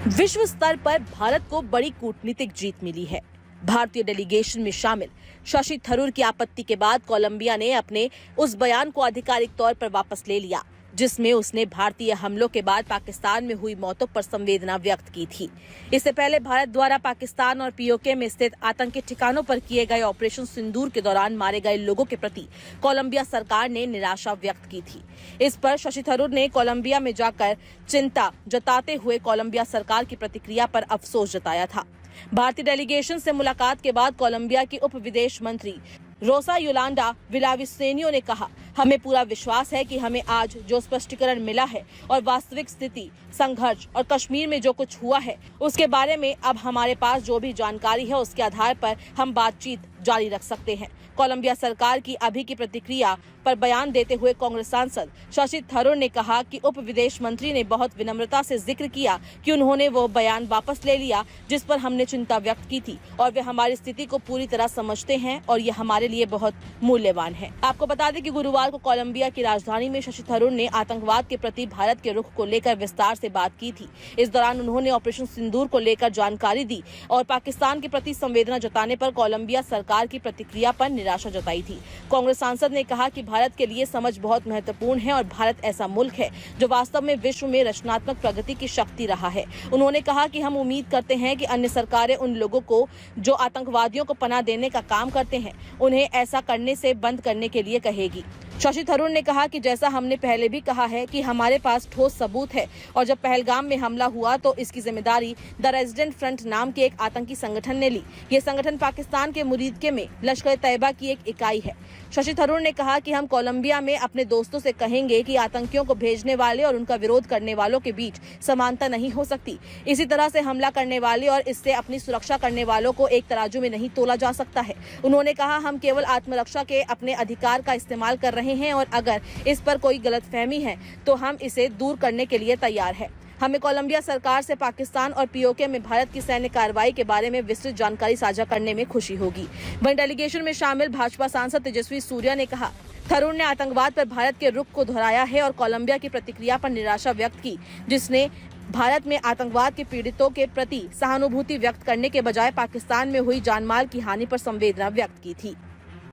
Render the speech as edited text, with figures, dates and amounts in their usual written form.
विश्व स्तर पर भारत को बड़ी कूटनीतिक जीत मिली है। भारतीय डेलीगेशन में शामिल शशि थरूर की आपत्ति के बाद कोलंबिया ने अपने उस बयान को आधिकारिक तौर पर वापस ले लिया जिसमें उसने भारतीय हमलों के बाद पाकिस्तान में हुई मौतों पर संवेदना व्यक्त की थी। इससे पहले भारत द्वारा पाकिस्तान और पीओके में स्थित आतंकी ठिकानों पर किए गए ऑपरेशन सिंदूर के दौरान मारे गए लोगों के प्रति कोलंबिया सरकार ने निराशा व्यक्त की थी। इस पर शशि थरूर ने कोलंबिया में जाकर चिंता जताते हुए कोलंबिया सरकार की प्रतिक्रिया पर अफसोस जताया था। भारतीय डेलीगेशन से मुलाकात के बाद कोलंबिया की उप विदेश मंत्री रोसा योलांडा विलाविसेनियो ने कहा, हमें पूरा विश्वास है कि हमें आज जो स्पष्टीकरण मिला है और वास्तविक स्थिति, संघर्ष और कश्मीर में जो कुछ हुआ है उसके बारे में अब हमारे पास जो भी जानकारी है उसके आधार पर हम बातचीत जारी रख सकते हैं। कोलंबिया सरकार की अभी की प्रतिक्रिया पर बयान देते हुए कांग्रेस सांसद शशि थरूर ने कहा कि उप विदेश मंत्री ने बहुत विनम्रता से जिक्र किया कि उन्होंने वो बयान वापस ले लिया जिस पर हमने चिंता व्यक्त की थी और वे हमारी स्थिति को पूरी तरह समझते हैं और ये हमारे लिए बहुत मूल्यवान है। आपको बता दें कि गुरुवार को कोलंबिया की राजधानी में शशि थरूर ने आतंकवाद के प्रति भारत के रुख को लेकर विस्तार से बात की थी। इस दौरान उन्होंने ऑपरेशन सिंदूर को लेकर जानकारी दी और पाकिस्तान के प्रति संवेदना जताने पर कोलंबिया सरकार की प्रतिक्रिया पर निराशा जताई थी। कांग्रेस सांसद ने कहा कि भारत के लिए समझ बहुत महत्वपूर्ण है और भारत ऐसा मुल्क है जो वास्तव में विश्व में रचनात्मक प्रगति की शक्ति रहा है। उन्होंने कहा कि हम उम्मीद करते हैं कि अन्य सरकारें उन लोगों को जो आतंकवादियों को पनाह देने का काम करते हैं उन्हें ऐसा करने से बंद करने के लिए कहेगी। शशि थरूर ने कहा कि जैसा हमने पहले भी कहा है कि हमारे पास ठोस सबूत है और जब पहलगाम में हमला हुआ तो इसकी जिम्मेदारी द रेजिडेंट फ्रंट नाम के एक आतंकी संगठन ने ली। ये संगठन पाकिस्तान के मुरीदके में लश्कर तैयबा की एक इकाई है। शशि थरूर ने कहा कि हम कोलंबिया में अपने दोस्तों से कहेंगे कि आतंकियों को भेजने वाले और उनका विरोध करने वालों के बीच समानता नहीं हो सकती। इसी तरह से हमला करने वाले और इससे अपनी सुरक्षा करने वालों को एक तराजू में नहीं तोला जा सकता है। उन्होंने कहा, हम केवल आत्मरक्षा के अपने अधिकार का इस्तेमाल कर रहे हैं और अगर इस पर कोई गलतफहमी है तो हम इसे दूर करने के लिए तैयार हैं। हमें कोलंबिया सरकार से पाकिस्तान और पीओके में भारत की सैन्य कार्रवाई के बारे में विस्तृत जानकारी साझा करने में खुशी होगी। वहीं डेलीगेशन में शामिल भाजपा सांसद तेजस्वी सूर्या ने कहा, थरूर ने आतंकवाद पर भारत के रुख को दोहराया है और कोलंबिया की प्रतिक्रिया पर निराशा व्यक्त की जिसने भारत में आतंकवाद के पीड़ितों के प्रति सहानुभूति व्यक्त करने के बजाय पाकिस्तान में हुई जानमाल की हानि पर संवेदना व्यक्त की थी।